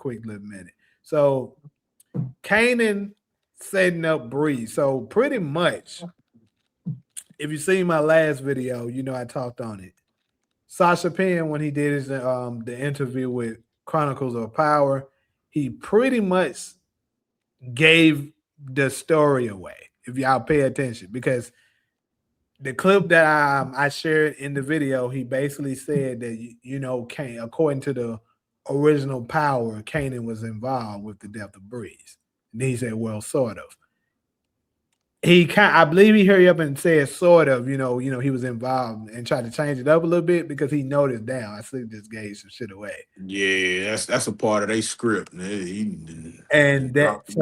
quick little minute. So Kanan setting up Breeze. So pretty much, if you see my last video, you know I talked on it. Sascha Penn, when he did his the interview with Chronicles of Power, he pretty much gave the story away. If y'all pay attention, because the clip that I shared in the video, he basically said that according to the original Power, Kanan was involved with the death of Breeze. And he said, well, sort of. I believe he hurried up and said sort of, he was involved and tried to change it up a little bit because he noticed down. I think just gave some shit away. Yeah, that's a part of their script. So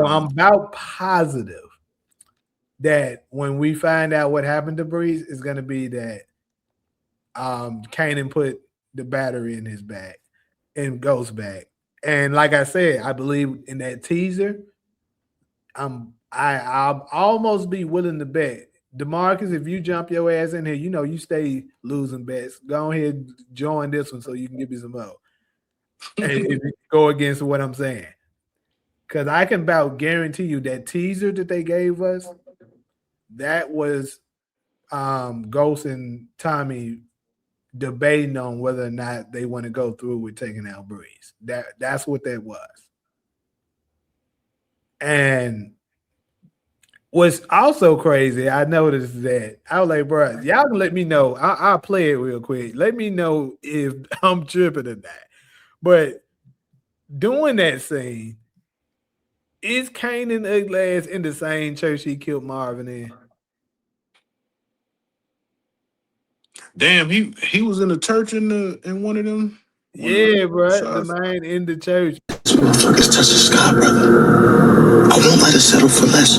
I'm about positive that when we find out what happened to Breeze, it's gonna be that Kanan put the battery in his back and goes back. And like I said, I believe in that teaser. I'll almost be willing to bet. DeMarcus, if you jump your ass in here, you stay losing bets. Go ahead, join this one so you can give me some more. And if you go against what I'm saying. Because I can about guarantee you that teaser that they gave us, that was Ghost and Tommy debating on whether or not they want to go through with taking out Breeze. That's what that was. And what's also crazy, I noticed that I was like, bro, y'all can let me know. I'll play it real quick. Let me know if I'm tripping or not. But doing that scene, is Kanan ugly ass in the same church he killed Marvin in? Damn, he was in a church in one of them. Yeah, bro. The man in the church. This motherfucker's touch the sky, brother. I won't let it settle for less.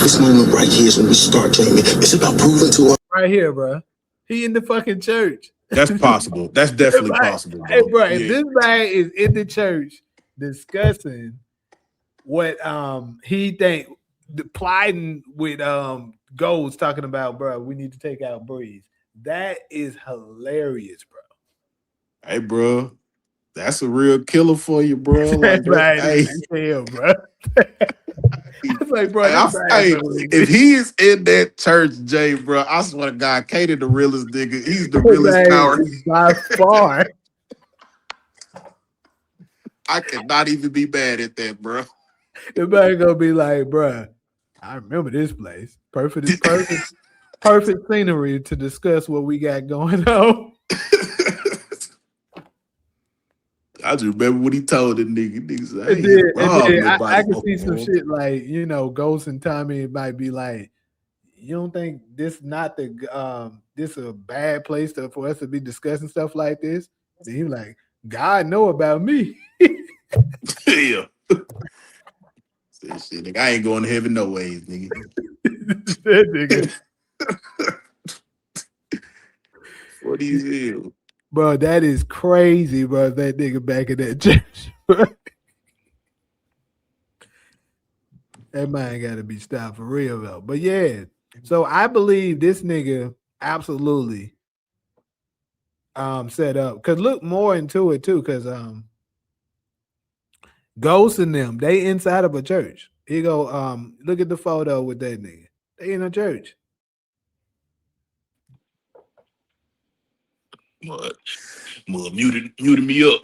This moment right here is when we start dreaming. It's about proving to us. Right here, bro. He in the fucking church. That's possible. That's definitely possible. Bro. Hey, bro, if this man is in the church discussing what he think plotting with Gold's talking about, bro, we need to take out Breeze. That is hilarious, bro. Hey, bro, that's a real killer for you, bro. Like, right, hey. Hell, bro. It's like, bro, if he is in that church, Jay, bro, I swear to God, Kanan the realest nigga. He's the realest power by far. I cannot even be mad at that, bro. The man gonna be like, bro, I remember this place. Perfect scenery to discuss what we got going on. I just remember what he told the nigga. I can see some shit like, Ghost and Tommy might be like, you don't think this not this a bad place for us to be discussing stuff like this? Then he like, God know about me. Yeah. Shit, nigga, I ain't going to heaven no ways, nigga. That nigga. What do you feel? Bro, that is crazy, bro. That nigga back in that church, bro. That man got to be stopped for real, though. But yeah, so I believe this nigga absolutely set up. Because look more into it, too, because Ghost and them, they inside of a church. Here you go, look at the photo with that nigga. They in a church. What? Muted me up.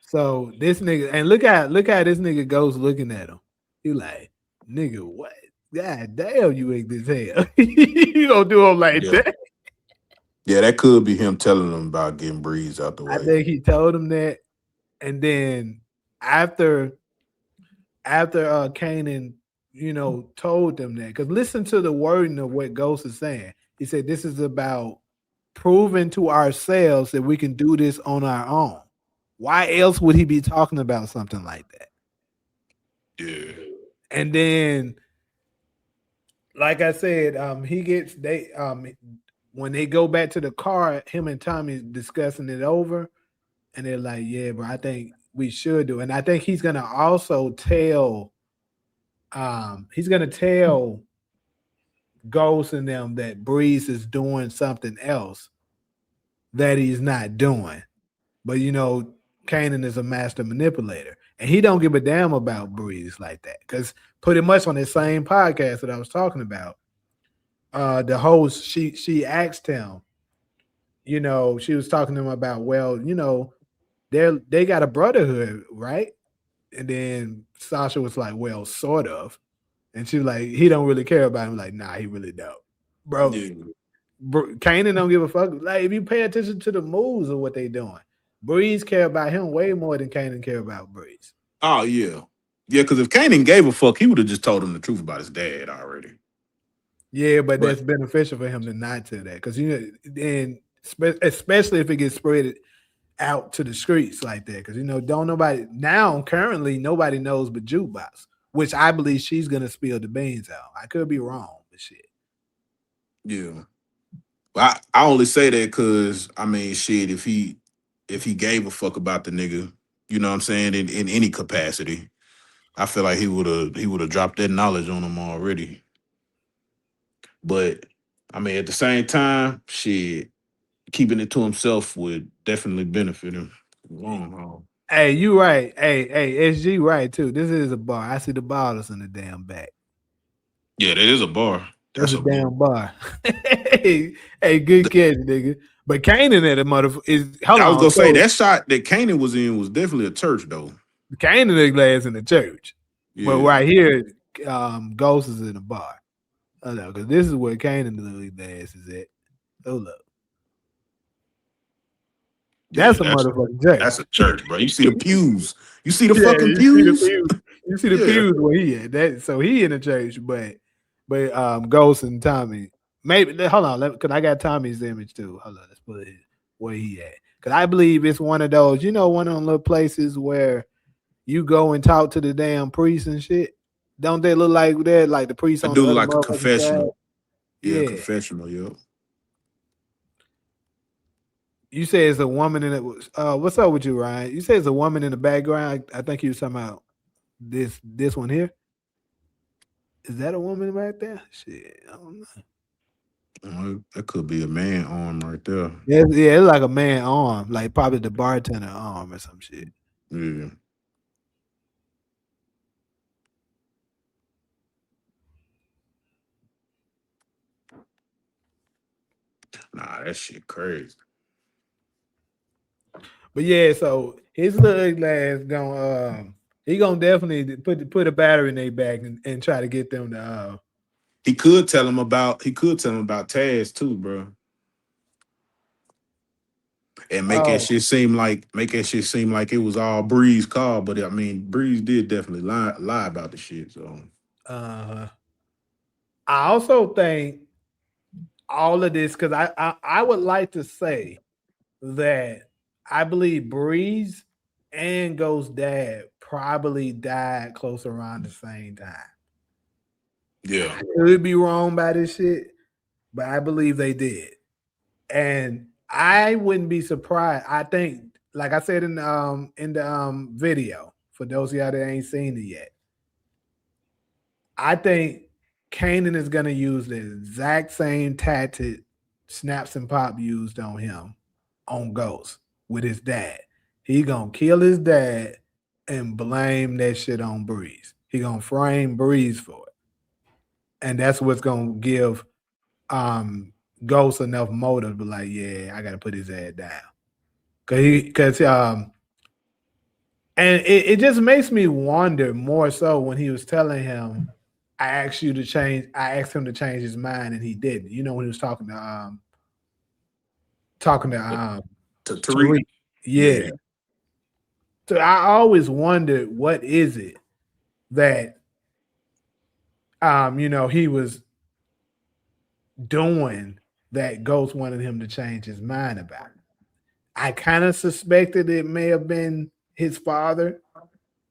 So this nigga, and look how this nigga Ghost looking at him. He like, nigga, what? God damn, you ain't this hell. You gonna do him like that? Yeah, that could be him telling him about getting Breeze out the way. I think he told him that, and then after Kanan, told them that, because listen to the wording of what Ghost is saying. He said, this is about proving to ourselves that we can do this on our own. Why else would he be talking about something like that? Yeah. And then, like I said, when they go back to the car, him and Tommy discussing it over, and they're like, yeah, bro, I think we should do it. And I think he's gonna also tell Ghost and them that Breeze is doing something else that he's not doing. But Kanan is a master manipulator, and he don't give a damn about Breeze like that. Because pretty much on this same podcast that I was talking about, the host she asked him, she was talking to him about, well, they got a brotherhood, right? And then Sasha was like, well, sort of. And she was like, he don't really care about him. Like, nah, he really don't. Bro, Yeah. Kanan don't give a fuck. Like, if you pay attention to the moves of what they doing, Breeze care about him way more than Kanan care about Breeze. Oh yeah. Yeah, because if Kanan gave a fuck, he would have just told him the truth about his dad already. Yeah, but that's beneficial for him to not to that. Because and especially if it gets spread out to the streets like that. Because currently nobody knows but Jukebox, which I believe she's gonna spill the beans out. I could be wrong, but shit. Yeah. I only say that because shit, if he gave a fuck about the nigga, you know what I'm saying, in any capacity, I feel like he would have dropped that knowledge on him already. But at the same time, shit, keeping it to himself would definitely benefit him long haul. Hey, you right. Hey, SG right too. This is a bar. I see the bottles in the damn back. Yeah, that is a bar. That's a damn bar. hey, good catch, nigga. But Kanan at a motherfucker is. Hold I was on, gonna say that shot that Kanan was in was definitely a church though. Kanan the glass in the church, but right here, Ghost is in the bar. I know because this is where Kanan the glass is at. Hold up. That's a motherfucking church. That's a church, bro. You see the pews. You see the fucking pews. You see the pews where he at. That so he in the church, but Ghost and Tommy. Maybe hold on, because I got Tommy's image too. Hold on, let's put it where he at. Because I believe it's one of those, one of them little places where you go and talk to the damn priest and shit. Don't they look like that? Like the priest on do the other like a confessional. Yeah, confessional, yeah. You say it's a woman in it. What's up with you, Ryan? You say it's a woman in the background. I think you was talking about this one here. Is that a woman right there? Shit, I don't know. That could be a man arm right there. Yeah, it's like a man arm, like probably the bartender arm or some shit. Yeah. Nah, that shit crazy. But yeah, so his little glass he gonna definitely put a battery in their back and try to get them to. He could tell him about Taz too, bro. And make that shit seem like it was all Bree's call, but Breeze did definitely lie about the shit. So I also think all of this because I would like to say that I believe Breeze and Ghost's dad probably died close around the same time. Yeah, I could be wrong by this shit, but I believe they did, and I wouldn't be surprised. I think, like I said in the video, for those of y'all that ain't seen it yet, I think Kanan is gonna use the exact same tactic Snaps and Pop used on him on Ghost with his dad. He gonna kill his dad and blame that shit on Breeze. He gonna frame Breeze for it. And that's what's gonna give Ghost enough motive to be like, yeah, I gotta put his ass down. And it just makes me wonder more so when he was telling him, I asked him to change his mind and he didn't. When he was talking to Tariq. Yeah. So I always wondered what is it that he was doing that Ghost wanted him to change his mind about. I kind of suspected it may have been his father,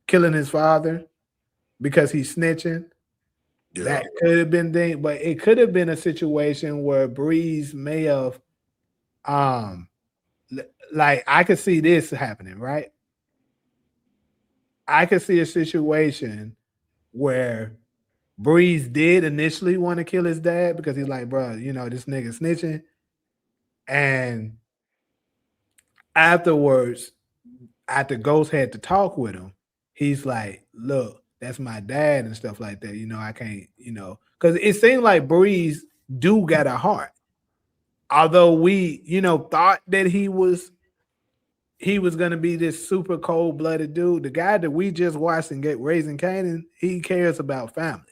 killing his father because he's snitching. Yeah. That could have been thing, but it could have been a situation where Breeze may have like I could see this happening, right? I could see a situation where Breeze did initially want to kill his dad because he's like, bro, this nigga snitching. And afterwards, after Ghost had to talk with him, he's like, "Look, that's my dad and stuff like that. I can't, because it seemed like Breeze do got a heart. Although we, thought that he was gonna be this super cold blooded dude. The guy that we just watched and get Raising Kanan, he cares about family.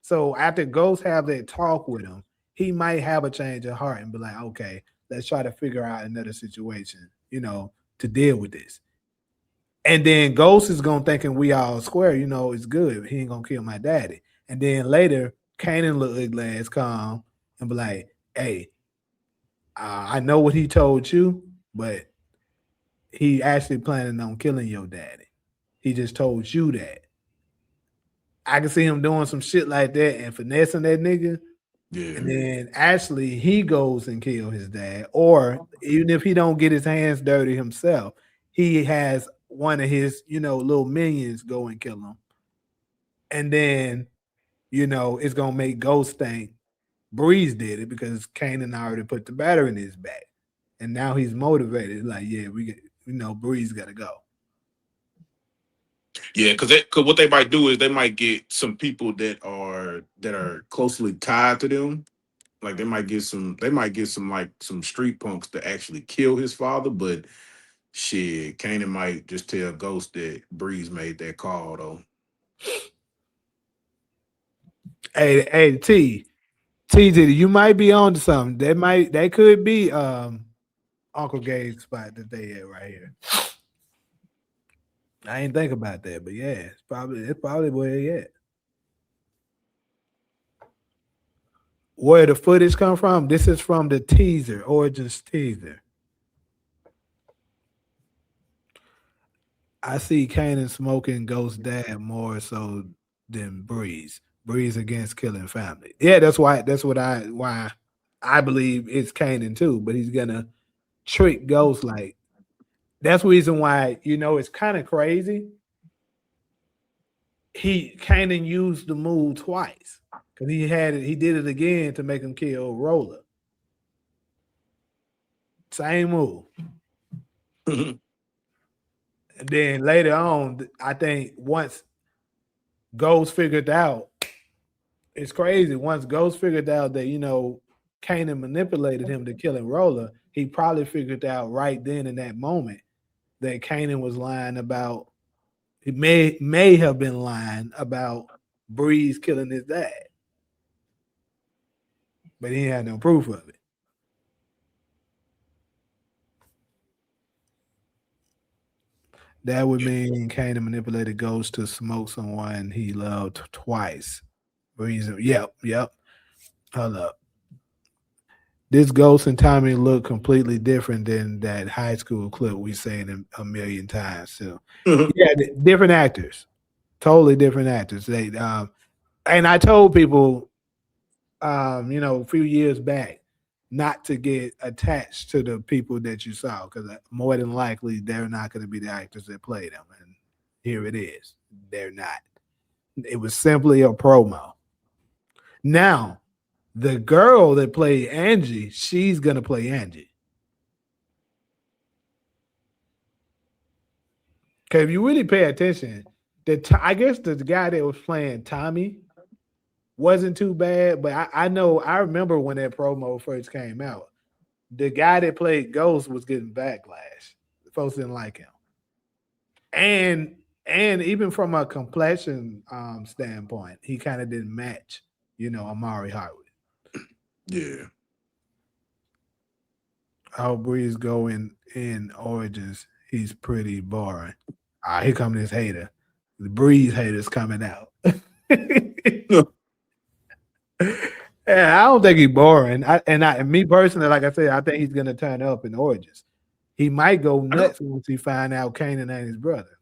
So after Ghost have that talk with him, he might have a change of heart and be like, okay, let's try to figure out another situation, to deal with this. And then Ghost is gonna thinking we all square, it's good. He ain't gonna kill my daddy. And then later, Kanan look ugly ass calm and be like, hey, I know what he told you, but he actually planning on killing your daddy. He just told you that. I can see him doing some shit like that and finessing that nigga. Yeah. And then actually he goes and kill his dad. Or even if he don't get his hands dirty himself, he has one of his, little minions go and kill him. And then, it's gonna make Ghost think Breeze did it because Kanan already put the battery in his back. And now he's motivated. Like, yeah, Breeze gotta go. Yeah, because what they might do is they might get some people that are closely tied to them. Like they might get some like some street punks to actually kill his father, but shit, Kanan might just tell Ghost that Breeze made that call though. Hey, you might be on to something. That could be Uncle Gabe's spot that they at right here. I ain't think about that, but yeah, it's probably where he at. Where the footage come from? This is from the teaser, Origins teaser. I see Kanan smoking Ghost Dad more so than Breeze. Breeze against killing family. Yeah, that's why I believe it's Kanan too, but he's gonna trick Ghost like that's the reason why it's kind of crazy. Kanan used the move twice because he did it again to make him kill Roller. Same move. And then later on, I think once Ghost figured out, it's crazy. Once Ghost figured out that Kanan manipulated him to killing Roller, he probably figured out right then in that moment that Kanan was lying about. He may have been lying about Breeze killing his dad, but he had no proof of it. That would mean Kanan manipulated Ghost to smoke someone he loved twice. Breeze, yep. Hold up. This Ghost and Tommy look completely different than that high school clip we've seen a million times. So, yeah, different actors, totally different actors. They and I told people, a few years back, not to get attached to the people that you saw because more than likely they're not going to be the actors that play them. And here it is, they're not. It was simply a promo. Now, the girl that played Angie, she's going to play Angie. Okay, if you really pay attention, I guess the guy that was playing Tommy wasn't too bad, but I remember when that promo first came out. The guy that played Ghost was getting backlash. Folks didn't like him. And even from a complexion standpoint, he kind of didn't match, Amari Harwood. Yeah. How Breeze go in Origins, he's pretty boring. Here comes this hater. The Breeze hater's coming out. Yeah, I don't think he's boring. Me personally, like I said, I think he's gonna turn up in Origins. He might go nuts once he find out Kanan ain't his brother.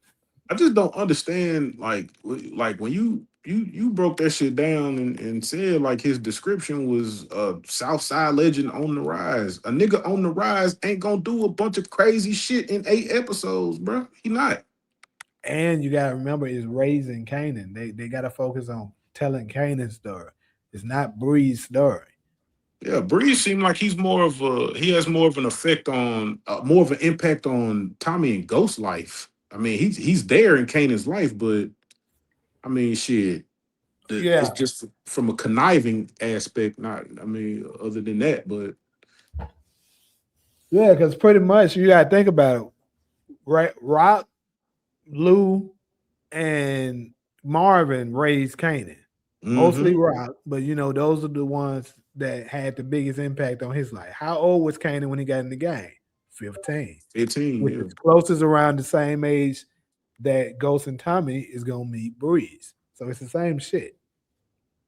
I just don't understand, like when you broke that shit down and said like his description was a Southside legend on the rise. A nigga on the rise ain't gonna do a bunch of crazy shit in 8 episodes, bro. He not. And you gotta remember, it's Raising Kanan. They gotta focus on telling Kanan's story. It's not Bree's story. Yeah, Breeze seemed like he has more of an effect on more of an impact on Tommy and Ghost's life. I mean, he's there in Kanan's life, but I mean, shit, it's Yeah, just from a conniving aspect. Not, I mean, other than that, but yeah, because pretty much you gotta think about it, right? Rock, Lou, and Marvin raised Kanan. Mostly mm-hmm, Rock, but those are the ones that had the biggest impact on his life. How old was Kanan when he got in the game? 15, 15, which yeah, is closest around the same age that Ghost and Tommy is gonna meet Breeze. So it's the same shit.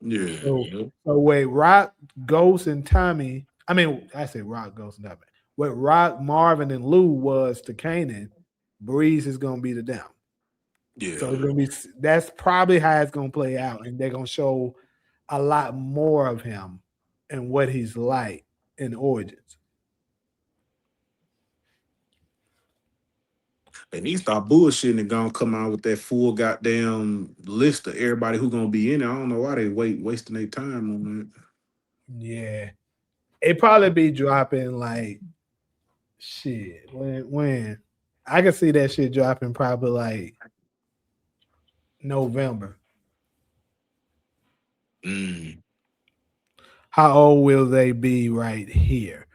So, yeah, so wait, Rock, Ghost, and Tommy. I mean, I say Rock, Ghost, and Tommy. What Rock, Marvin, and Lou was to Kanan, Breeze is gonna be to them. yeah. So it's gonna be that's probably how it's gonna play out, and they're gonna show a lot more of him and what he's like in Origins. And he start bullshitting and gonna come out with that full goddamn list of everybody who gonna be in it. I don't know why they wasting their time on that. Yeah, it probably be dropping like shit. When I can see that shit dropping probably like November. Mm. How old will they be right here?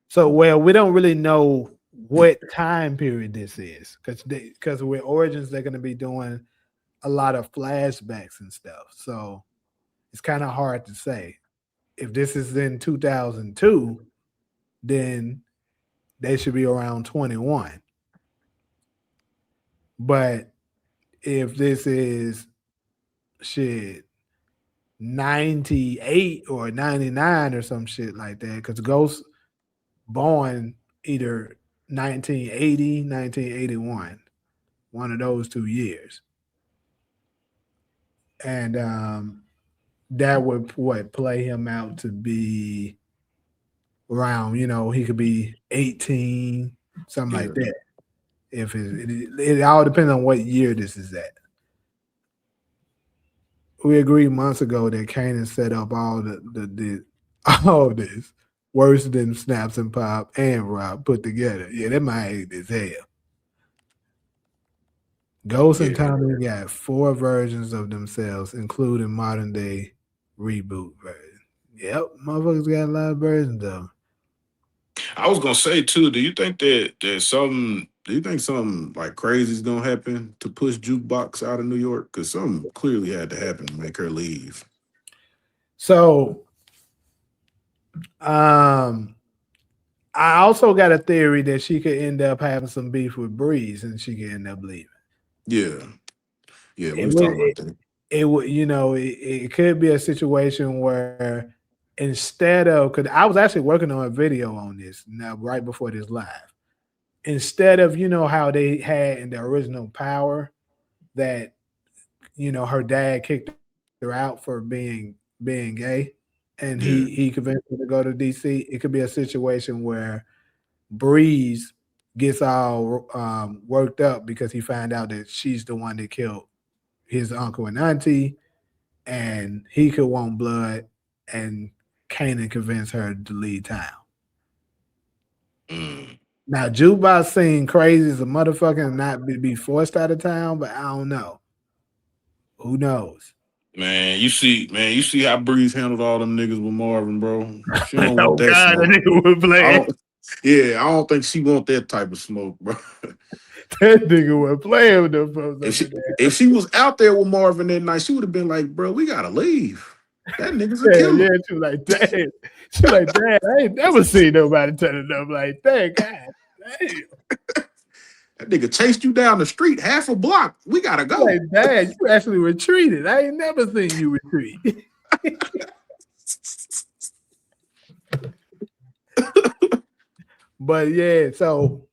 So, well, we don't really know what time period this is because with Origins they're going to be doing a lot of flashbacks and stuff. So it's kind of hard to say. If this is in 2002, then they should be around 21. But if this is shit 98 or 99 or some shit like that, because Ghost born either 1980, 1981, one of those 2 years. And that would what play him out to be around, he could be 18, something Yeah. like that. If it all depends on what year this is at. We agreed months ago that Kanan set up all the all this worse than Snaps and Pop and Rob put together. Yeah, that might hate as hell. Ghost and Yeah. Tommy got 4 versions of themselves, including modern day reboot version. Yep, motherfuckers got a lot of versions of them. I was gonna say too. Do you think that there's something? Do you think something like crazy is gonna happen to push Jukebox out of New York? Because something clearly had to happen to make her leave. So, um, I also got a theory that she could end up having some beef with Breeze, and she could end up leaving. Yeah, yeah, we It was would, talking about that. it would, it could be a situation where instead of, because I was actually working on a video on this now right before this live. Instead of, how they had in the original Power that, her dad kicked her out for being gay, and Yeah. he convinced her to go to DC. It could be a situation where Breeze gets all worked up because he found out that she's the one that killed his uncle and auntie, and he could want blood, and Kanan convinced her to leave town. Mm. Now, Jukebox seemed crazy as a motherfucker and not be forced out of town, but I don't know. Who knows? Man, you see how Breeze handled all them niggas with Marvin, bro. She don't want Oh that God, that smoke. nigga was I playing. don't. Yeah, I don't think she want that type of smoke, bro. That nigga was playing with them folks If up she in there. if she was out there with Marvin that night, she would have been like, bro, we gotta leave. That nigga's a Yeah, killer. yeah. She was like, damn. She was like, damn. I ain't never seen nobody turning up like that. God damn. That nigga chased you down the street half a block. We gotta Like, go. damn, you actually retreated. I ain't never seen you retreat. But yeah, so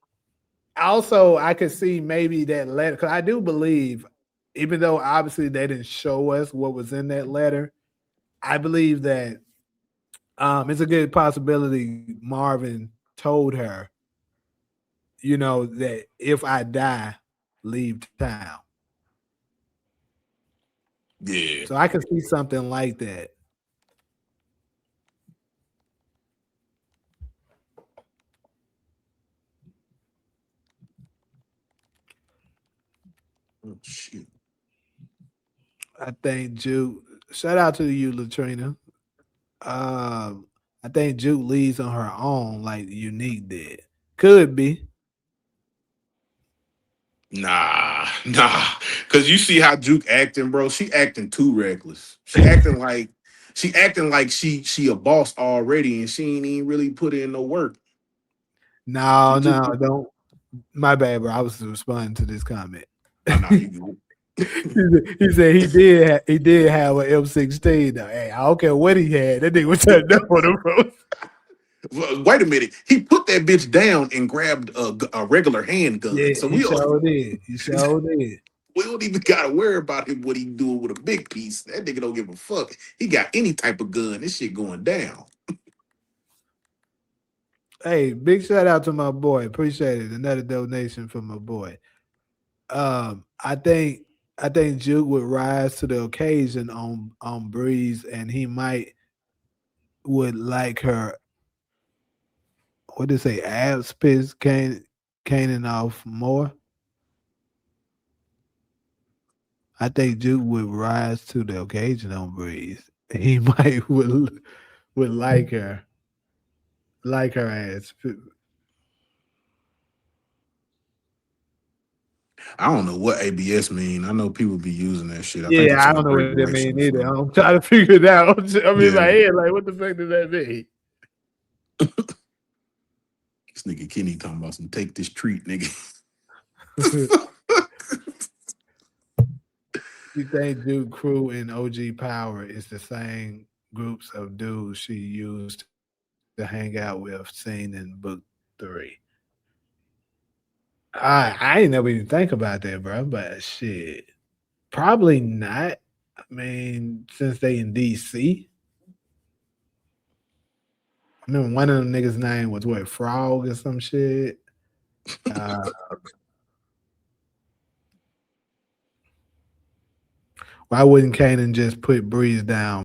also I could see maybe that letter because I do believe, even though obviously they didn't show us what was in that letter, I believe that it's a good possibility Marvin told her, that if I die, leave town. Yeah. So I could see something like that. Oh, shit. I think Juke. Shout out to you, Latrina. I think Juke leads on her own, like Unique did. Could be. Nah. Cause you see how Juke acting, bro. She acting too reckless. She acting like she a boss already, and she ain't even really put in no work. No, She just don't. My bad, bro. I was responding to this comment. nah, you good. He said he did have an M16 though. Hey, I don't care what he had. That nigga was turned up on the road. Wait a minute. He put that bitch down and grabbed a regular handgun. Yeah, So he we sure did. He sure did. we don't even gotta worry about him what he doing with a big piece. That nigga don't give a fuck. He got any type of gun. This shit going down. Hey, big shout out to my boy. Appreciate it. Another donation from my boy. I think Juke would rise to the occasion on Breeze, and he might would like her. What did they say? Abs piss Kanan off more. I think Juke would rise to the occasion on Breeze. He might would like her ass. I don't know what ABS mean. I know people be using that shit. I think Yeah, it's an I don't know what that abbreviation mean or either. something. I'm trying to figure it out. I mean, Yeah. my head, like, what the fuck does that mean? This nigga Kenny talking about some take this treat, nigga. You think Duke Crew and OG Power is the same groups of dudes she used to hang out with, seen in book 3? I ain't never even think about that, bro. But shit, probably not. I mean, since they in DC, I remember one of them niggas' name was what, Frog or some shit. Why wouldn't Kanan just put Breeze down